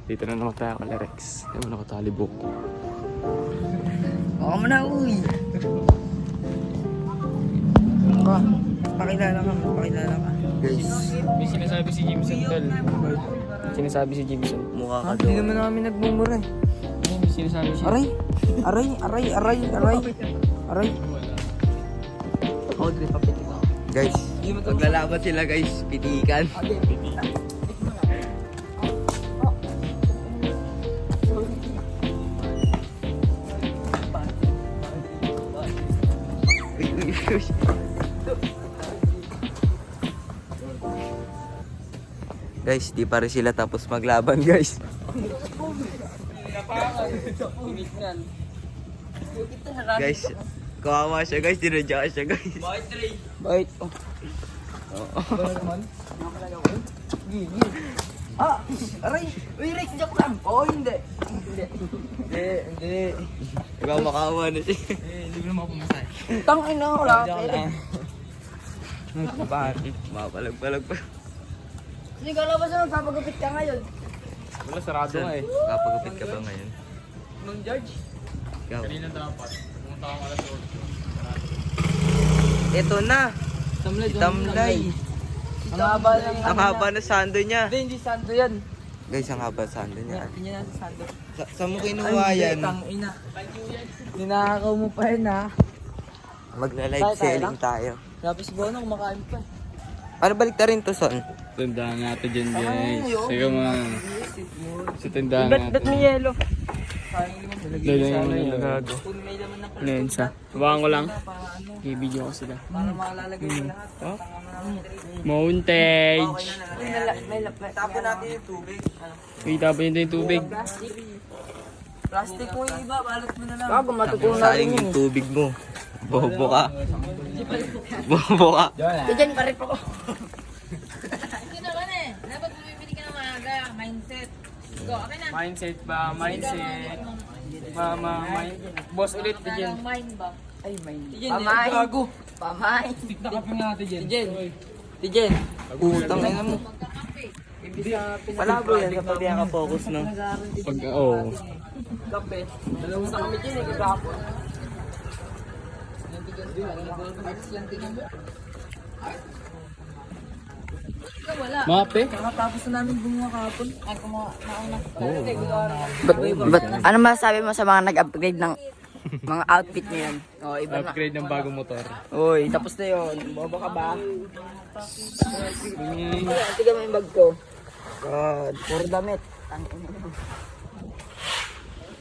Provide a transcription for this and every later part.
Dito na naman tayo kay Rex. Hindi mo nakatalibok. Baka mo na, uy. Pakilala ka. Guys. May sinasabi si Jimson, tol. Sinasabi si Jimson. Mukha ka Hindi naman namin nagmumura eh. May sinasabi siya. Aray. Audrey, papitik ako. Guys, maglalaban sila guys, pitikan. Guys, di pa rin sila tapos maglaban guys. Guys, kawawa siya guys, dinadya siya guys. Bait. Oh. Aray. Uy, Rex, joke lang. Oo, hindi. Ikaw makawa na siya. Libre mo ako masaya. Tangin na ako lang. Mapalag-palag pa. Hindi ka lang ba sa magpapagupit ka ngayon? Wala, sarado nga eh. Kapagupit ka ba ngayon? Nung George? Ikaw. Kanina dapat. Pumunta ako alas 8. Ito na. Tamlay. Ang haba lang. Ang haba na sando niya. Hindi sando yan. Guys, ang haba sando niya. Hindi na sando. Saan mo kinuha yan? Tangina. Ninakaw mo pa yun ha. Magla-live selling tayo. Tapos bono, kumakain pa. Para balik na rin to, son. Tandaan natin dyan, guys. Sige mga. Sa tandaan Ba't natin. may yelo? Lalo yung nagago. Kung may laman na pala. Lensa. Hawakan ko lang. Para ano, I-video ko sila. para makalalagay ko lahat. Oh. Montage. May lapay. Tapo natin yung tubig. Uy, tapon nyo yung tubig. Plastic mo yung iba, balot mo na lang. Bago matutunan Sayang yung tubig mo. Bobo ka. Bobo ka. Diyan pa rin ako. Ito naman eh. Dapat bumibili ka ng maaga. Mindset. Go, okay na. Mindset ba? Mindset. Boss ulit, bigyan. Mind ba? Ay, pamay. Gago. Pamay. Nakapin natin dyan. Tijen. Utang na mo. Palabo yan kapag yan ka-focus, no? Pag, oo. Kape. Dalawang sa kami dyan eh, kagapon. Mape? Kakatapos na namin gumawa kahapon. Ay, kumuha. Nauna. Ano masasabi mo sa mga nag-upgrade ng mga outfit niyo yan? Oh, iba na. Upgrade ng bagong motor. Uy, tapos na yun. Bobo ka ba? Tiga mo yung bag ko. God, puro damit.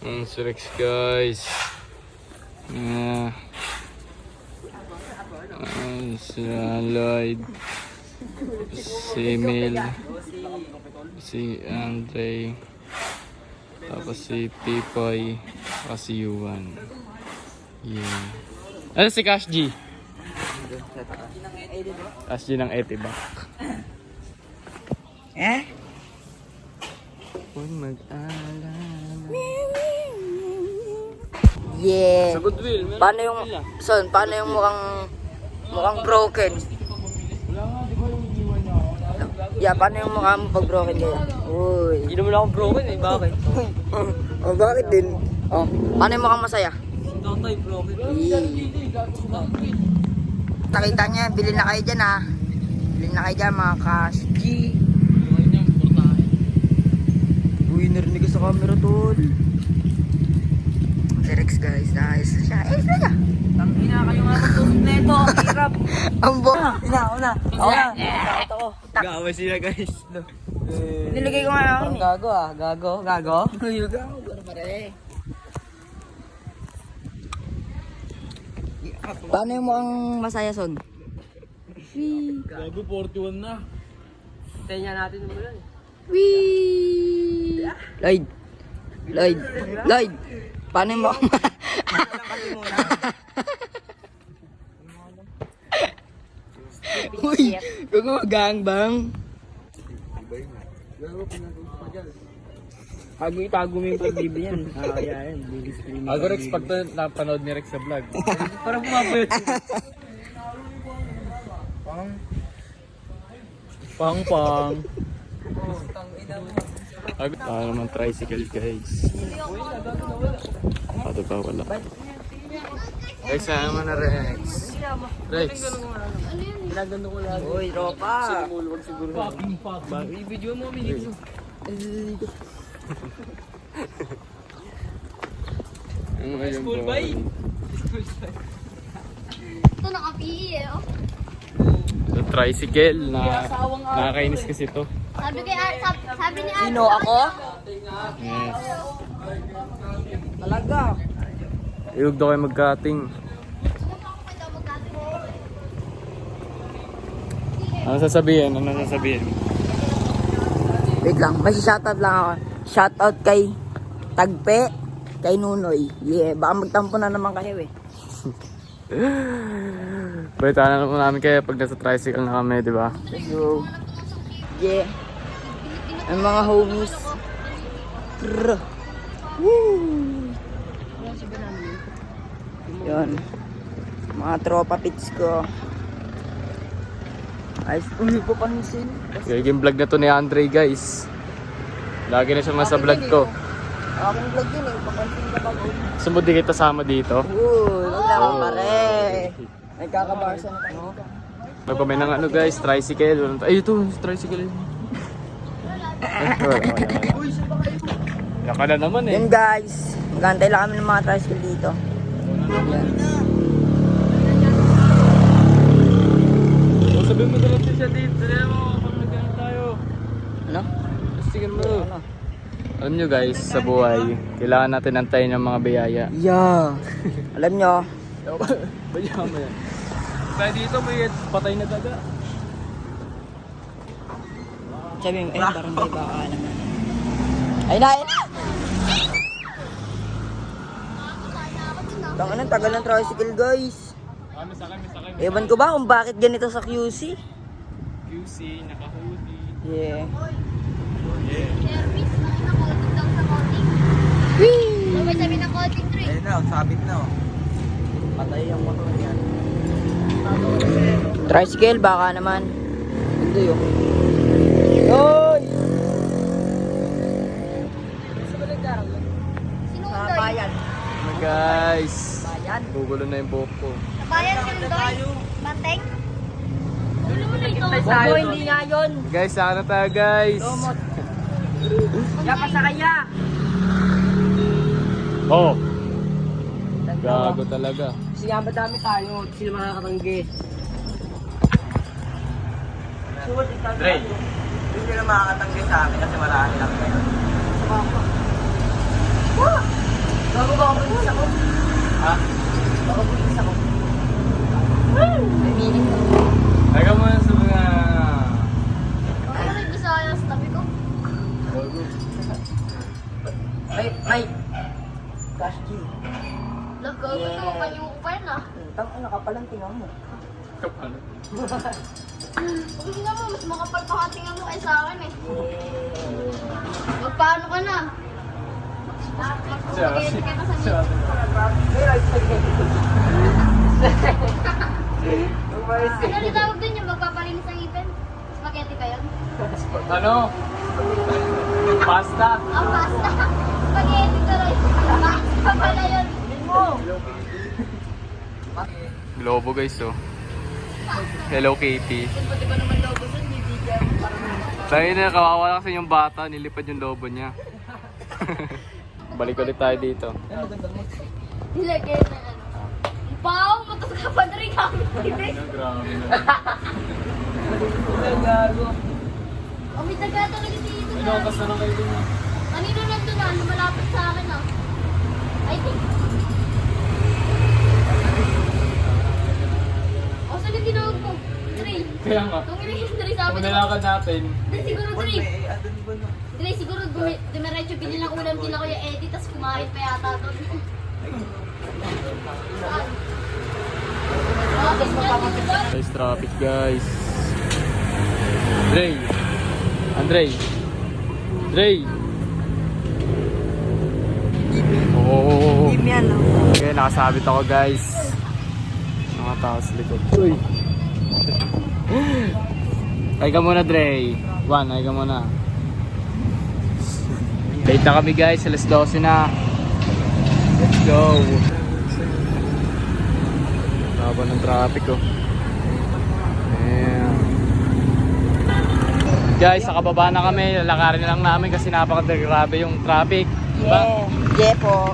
Si Rex, guys. Si Lloyd. Si Emil. Si Andre. Tapos si Pipoy. Tapos si Yuan. Yeah. Ano si Cash G? Cash G ng Etibac. Eh? Huwag mag-alala. Yeah. Sa Goodwill. Paano yung, son, paano yung mukhang broken? Yeah, paano yung mukha mo pag broken kaya? Uy. Hindi naman ako broken eh. Bakit? Oh, bakit din? Oh, paano yung mukhang masaya? Tatay broken. Nakita niya, bilhin na kayo dyan ha. Bilhin na kayo dyan mga Cash G. Uy, narinig ko sa camera tol. Si Rex guys, nice siya. Ayos na siya. Tangina kayo nga magtusok na ito, ang hirap. Ang bo. Una. Ako na. Gawa sila guys. Niligay ko nga ako. Gago ah, gago. Gago? Gago pare. Paano yung mukhang masaya son? Gago 41 na. Tenya natin mo lang. Wee! Lloyd! Paano yung mukhang Uy! Gago gangbang. Tago mo yung pag-bibi yan. Kaya yan. Ako Rex, pag napanood ni Rex sa vlog. Parang pumapayot. Pang. naman tricycle guys. Ano ba wala? Rex, saan naman na Rex? Rex. Uy, tropa. I-video mo, minigyo. School bye. Ito naka-PE eh, oh. Yung tricycle na nakakainis kasi to. Sabi ni Ate. Sino ako? Yes. Talaga. Iwag daw kayo mag-cutting. Ano sasabihin? Ano sasabihin? Wait lang, may shoutout lang ako. Shoutout kay Tagpe, kay Nunoy. Yeah, baka magtampo na naman kayo eh. Balita na naman namin kayo pag nasa tricycle na kami, di ba? Let's go. Yeah. Ang mga homies. Krrr. Woo! Yun. Mga tropa pits ko. Ayos, uli ko pansin. Gaging vlog na to ni Andre guys. Lagi na siya nasa vlog ko. Aking vlog yun eh, papansin ka ba? Sumudi kita sama dito. Wala ka pare. Nagkakabarsa na tayo. Nagpamay ng ano guys, tricycle. Ay ito, tricycle. Wala. Yan ka na naman eh. Yun guys, magantay lang kami ng mga tricycle dito. Sabihin mo talaga siya dito. Dali mo, pag nagkain tayo. Ano? Sige mo. Alam nyo guys, sa buhay, kailangan natin antayin ng mga biyaya. Yeah. Alam nyo, Bayaan mo yan. Kaya dito may patay na daga. sabi mo, barangay baka naman. Ay na, ay na! Tangan tagal ng tricycle guys. Kami sakay. Ewan ko ba kung bakit ganito sa QC? QC, naka-hoodie. Yeah. Service, nakulit daw sa coating. Sabay sabi ng coating 3. Ayun na, sabit na oh. Patay ang motor yan. Tricycle baka naman. Ito yun. Yoy! Sinundoy. Bayan. Guys, Bayan? gugulo na yung buhok ko. Sa bayan, sinundoy. Banteng. Dulo mo na ito. Bobo, hindi nga yun. Guys, saan na tayo guys? Lomot. Yan pa sa kaya. Oh, gago talaga. Kasi nga madami tayo. Sila makakatanggi. Dre. Hindi sila makakatanggi sa amin kasi marami lang kayo. Bago baka bulis ako. Ha? Baka bulis ako. May meaning mo. Teka muna sa mga... Ano rin Bisaya sa tabi ko? May cash G. Lagaw ko ito, kanyang upay na. Tang ano ka palang tingnan mo. Kapal. Kung tingnan mo, mas makapal pa ka tingnan mo kay sa akin eh. Magpaano ka na? Magpapagayot ka na sa nito. Ano rin tawag din yung magpapalinis ng ipin? Spaghetti ba yun? Ano? Pasta. Ang pasta. Spaghetti tuloy. Pasta pala yun. Globo guys oh. Hello Kitty. Pati ba naman logo dun? Bibigyan mo parang Tayo na, kawawa kasi yung bata, nilipad yung lobo niya. Balik ulit tayo dito. nilagay na ano. Pao, matas ka pa na rin kami. Grabe na. Oh, may taga talaga dito Ano, na. basta na kayo dun ah. Kanino nandun na? Lumalapit sa akin ah. I think. Oh, saan yung tinawag ko? Dre. Kaya nga, Kung yung Dre sabi kung ko. nilakad natin, Dre, siguro Dre. Dre, siguro dumiretso bili ng ulam kila Kuya Eddie, tas kumain pa yata doon. Saan? guys, traffic guys. Dre. Andre. Dre. Oh. Team yan, no? Okay, nakasabit ako guys. Mga tao sa likod. Uy. Ay ka muna Dre. Juan, ay ka muna. Late na kami guys, alas 12 na. Let's go. Haba ng traffic oh. Ayan. Guys, nakababa na kami. Lalakarin na lang namin kasi napakagrabe yung traffic. Diba? Yeah po.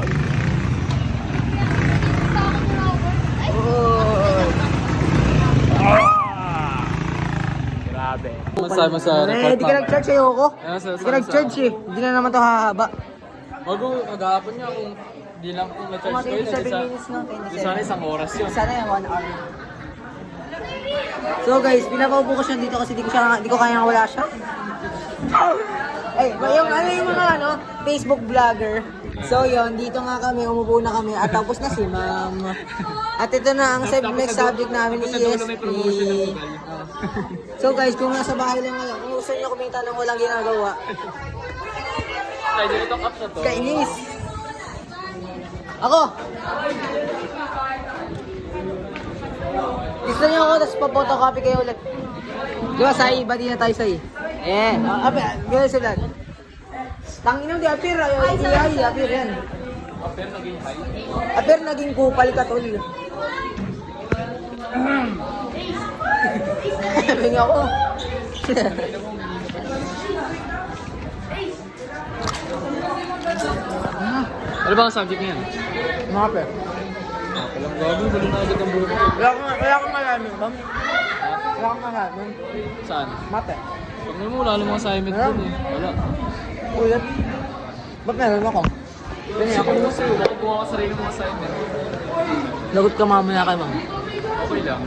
Grabe. Masama sa Di ka nag-charge sa'yo ako. Di Di ka nag-charge eh. Hindi na naman to hahaba. Bago, kagahapon niya kung di lang kung na-charge ko yun. 7 minutes na. Di sana isang oras yun. Sana yung 1 hour. So guys, pinapaupo ko siya dito kasi di ko kaya wala siya. Ay, yung mga Facebook vlogger. So yun, dito nga kami, umupo na kami at tapos na si ma'am. At ito na ang next subject namin, ESP. So guys, kung nasa bahay lang ngayon, kung gusto niyo kumita ng walang ginagawa, Kaya dito itong apps na to. kainis. Ako! Gusto niyo ako, tapos pa-photocopy kayo ulit. Di ba, Sai? Iba din na tayo, Sai. Gano'n sila. Tangin di apir, ay, apir yan. Appear naging high. Apir naging kupal ka, tol. Sabi nga ako. Ano ba ang subject niyan? Mga apir. Walang gabi, wala na agad ang buhay. Wala akong malamin, ma'am. Wala akong malamin. Saan? Mate. Pag mo wala namang assignment dun eh. Wala. Ulit. Ba't meron ako? Kasi ako mo sa'yo, bakit buha ka sarili mong assignment? Lagot ka mamaya kay ma'am. Okay lang.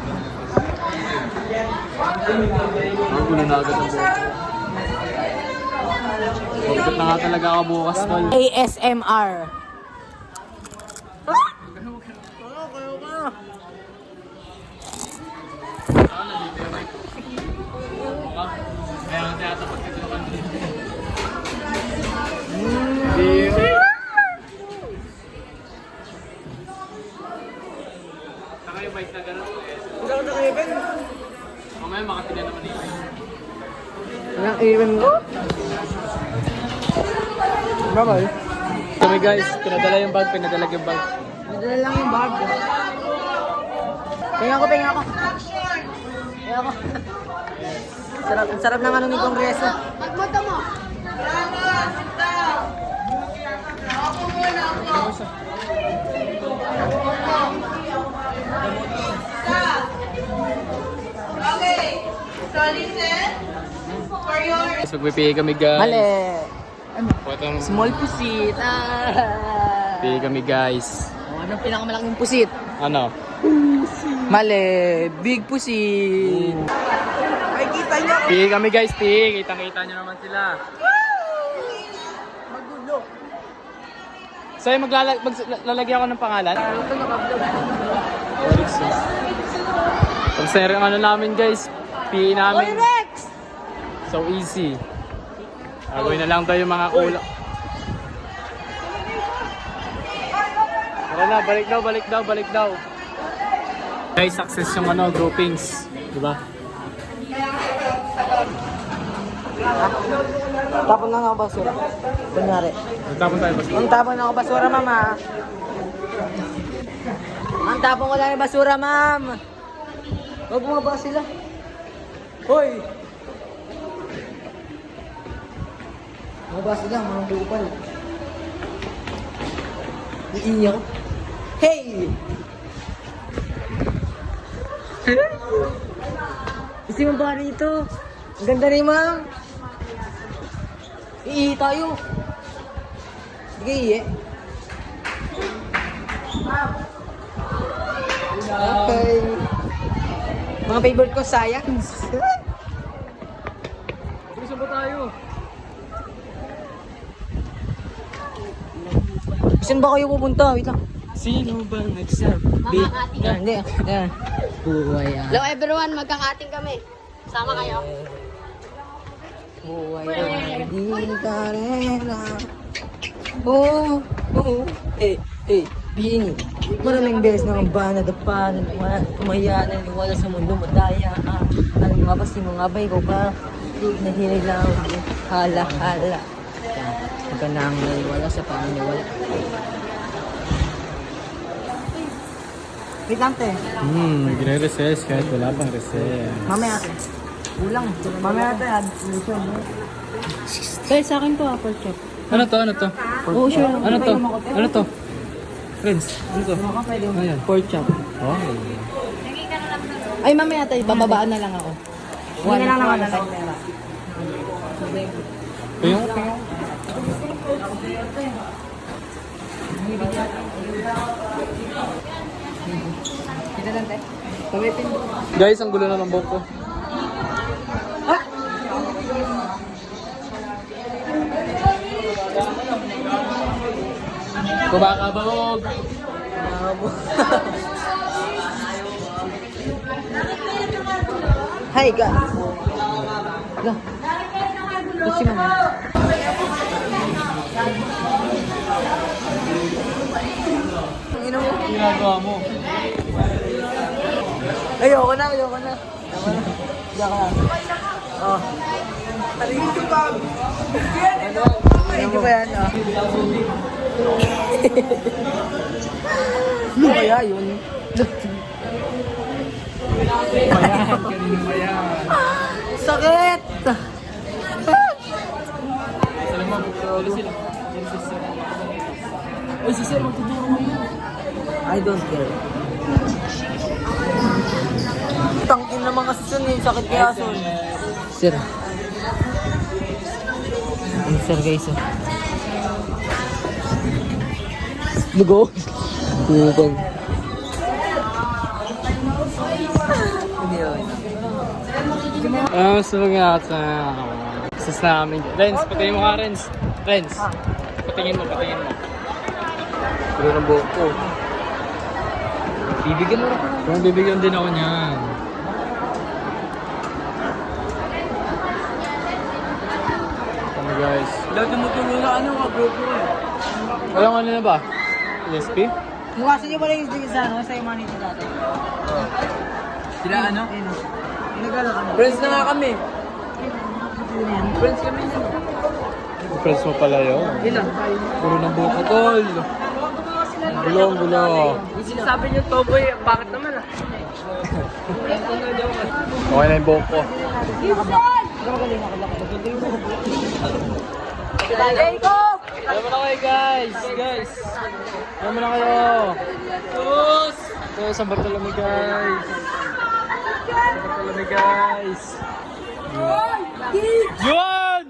Ang gulo na agad ang buhay. Bakit na nga talaga ako bukas, tol. ASMR. Kaya nga tinatapat ka dito kanina. Saka yung bike na gano'n. Isa ko na even. Mamaya makatila naman eh. Anong even ko? Bye-bye. Kami guys, pinadala yung bag, pinadalag yung bag. Madala lang yung bag. Pinga ko. Pinga ko. Ang sarap ng ano ni Kongreso. Magmoto mo. So, magpipigay kami guys. Mali. Potong Small pusit. pigay kami guys. Anong pinakamalaking pusit? Ano? Mali. Big pusit. Ay, kita niya. Pigay kami guys, pigay. Kitang-kita nyo naman sila. Magulo. Sa'yo maglalagyan ako ng pangalan? Ito naka-vlog. Pag sa'yo yung ano namin guys, pigay namin. Oy, Rex! So easy. Gagawin na lang tayo yung mga kulang. Tara na, balik daw. Guys, success yung ano, groupings. Diba? Tapon na ako basura. Kunyari. Nagtapon tayo basta. Ang tapon ako basura, mama. Ang tapon ko lang yung basura, ma'am. Huwag bumaba sila. Hoy! Bumaba sila, mga bukal. Iiyak. Hey! Gusto mo ba rito? Ang ganda rin, ma'am. Iihi tayo. Hindi ka iihi. Okay. Mga favorite ko, science. Gusto ba tayo? Saan ba kayo pupunta? Wait lang. Sino bang nagsabi? Makakating ka. Hindi. Yan. Buhay ah. Hello everyone, magkakating kami. Sama kayo. Buhay ah. Di ka rin ah. Oo. Bini. Maraming beses na ang bana dapan, tumaya na wala sa mundo madaya. Ano nga ba si mga bay ko ba? Nahilig lang. Hala. ka nang naiwala sa paniniwala. Wait lang, te. Nagre-recess kahit wala pang recess. Mamaya, te. Ulang. Mamaya, te. Kaya sa akin to, pork chop. Ano to? Ano to? Oo, sure. Ano to? Ano to? Friends, ano to? Ayan. Pork chop. Oh. Ay, mamaya tayo, bababaan na lang ako. Hindi na lang naman. Piyong. Kita lang, te. Guys, ang gulo na ng buhok ko. Kumakabog! Hi, guys. Lo. Ito si mama. Ginagawa mo. Ayoko na. Ayoko na. Ayoko na. Oh. Tarito ka. Ano ba yan? Ano kaya yun? Sakit! I don't care. Tangin naman kasi sun eh. Sakit kaya sun. Sir. Sir guys. Lugo. Lugo. Gusto nga sa sus namin. Renz, patingin mo ka, Renz. Renz, patingin mo. Gulo ng buhok ko. Bibigyan mo ako. Kung bibigyan din ako niyan. Ano guys? Lahat na matulungan ka, grupo eh. Walang ano na ba? ESP? Bukasan niyo pala yung sa ano, sa humanity dati. Sila ano? Ayun o. Nag-ano ka na? Friends na nga kami. Friends kami na. Friends mo pala yun. Ilan? Gulo ng buhok ko, tol. Gulo. Sinasabi niyo, Toboy, bakit naman ah? Okay na yung buhok ko. Alam mo na kayo guys. Alam mo na kayo. Ito sa Bartolome guys. Yun!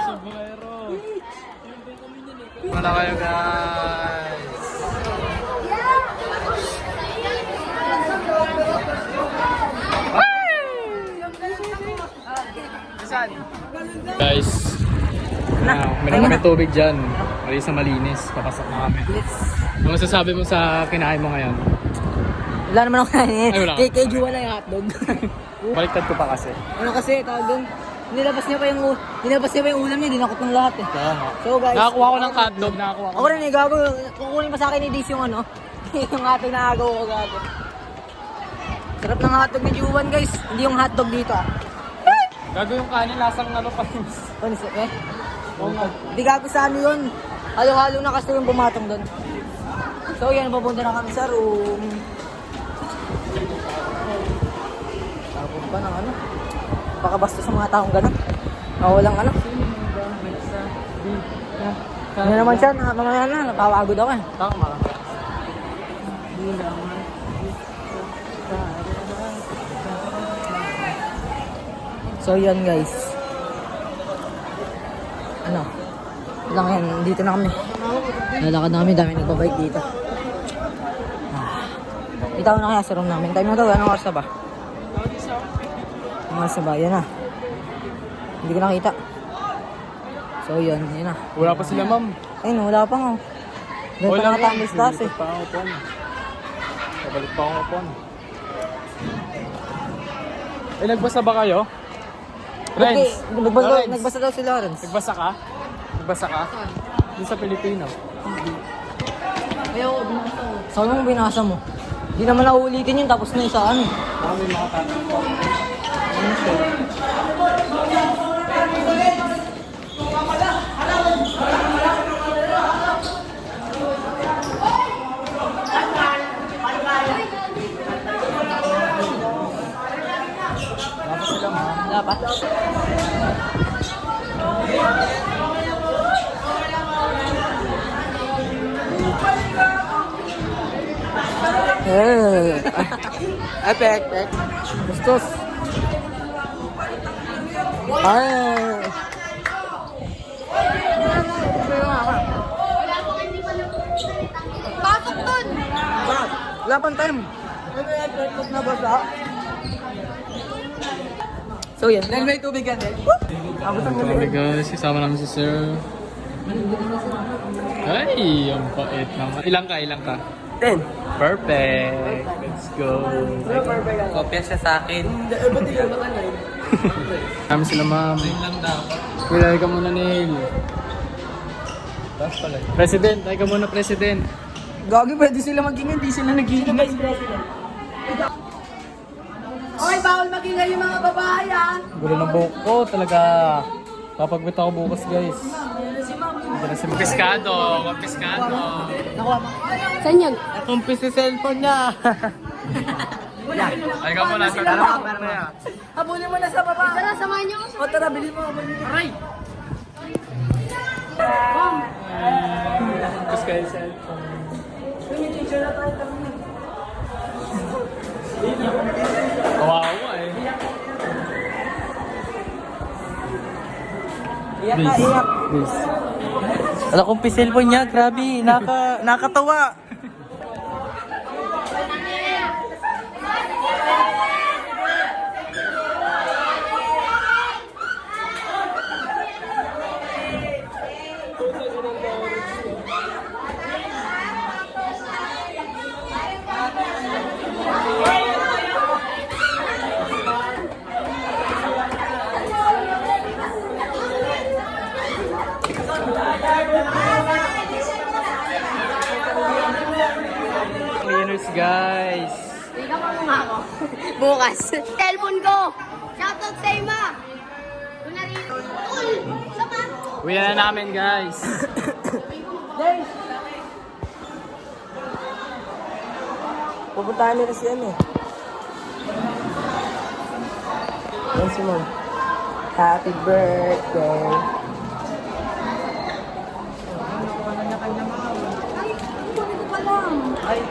Sabungero. Alam mo na kayo guys. Guys, may tubig dyan. Malis na malinis. Papasok na kami. Ano masasabi mo sa kinain mo ngayon? Wala naman ako kainin. Ay, wala ka. Kay Juwa na yung hotdog. Baliktad ko pa kasi. Ano kasi, tawag doon. Nilabas niya pa yung ulam niya, dinakot ng lahat eh. Kaya nga. So guys, Nakakuha ko ng hotdog. Nakakuha ko. ako rin eh, gago. Kukunin pa sa akin ni Dis yung ano. Yung hotdog na agaw ko, gago. Sarap ng hotdog ni Juwan guys. Hindi yung hotdog dito ah. Gago yung kanin. Lasang ano pa yun. Panis eh. Oo nga. Hindi gago sa ano yun. Halo-halo na kasi yung bumatong doon. So yan, pupunta na kami sa room. Tapos pa ng ano. Pakabasta sa mga taong gano'n. Walang ano. Ano naman siya, mamaya na, napapagod ako eh. Tama. So yan guys. Ano? Lang yan, dito na kami. Lalakad na kami, dami nagbabike dito. Itaw na kaya sa room namin. Time na daw, anong oras na ba? Anong oras na ba? Yan na. Hindi ko nakita. So yun, yan na. Wala pa sila ma'am. Ayun, wala pa nga. Doon pa nga tamis taas eh. Lilipat pa ako pon. Babalik pa ako pon. Nagbasa ba kayo? Okay, Renz! nagbasa daw si Lawrence. Nagbasa ka? Nagbasa ka? Doon sa Pilipino. Ayaw, binasa mo. Saan mo binasa mo? Hindi naman nauulitin yun, tapos na yung saan. Baka may mga tanong ko. Epek. Gustos. Ay. Pasok dun! Wala pang time. Na basa. So yan. Then may tubig yan eh. Grabe guys, kasama namin si Sir. Ay, ang pait naman. Ilang ka? 10. Perfect. Let's go. Kopya siya sa akin. Kami sila ma'am. Kilala ka muna, Neil. President, ay ka muna, President. Gagi, pwede sila magingay. Hindi sila nag-ingay. Okay, bawal magingay yung mga babae ah. Gulo ng buhok ko talaga. Papagwit ako bukas guys. Kumpiskado. Saan yan? Kumpis si cellphone niya. Ay ka muna. Habulin mo na sa baba. Tara, samahan niyo ako. O tara, bilhin mo. Aray! Kumpis kayo cellphone. Kawawa eh. Iyak ka, iyak. Please. Wala kong cellphone niya, grabe. Nakatawa. Cleaners guys. Ikaw pa muna ako. Bukas. Cellphone ko! Shoutout sa ima! Kung narinig ko. Samahan ko! Uwi na namin guys. Pupuntahan nila si ano eh. Yan si Mom. Happy birthday. Ito pa lang. Ito.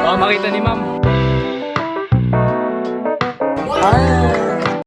Baka makita ni ma'am.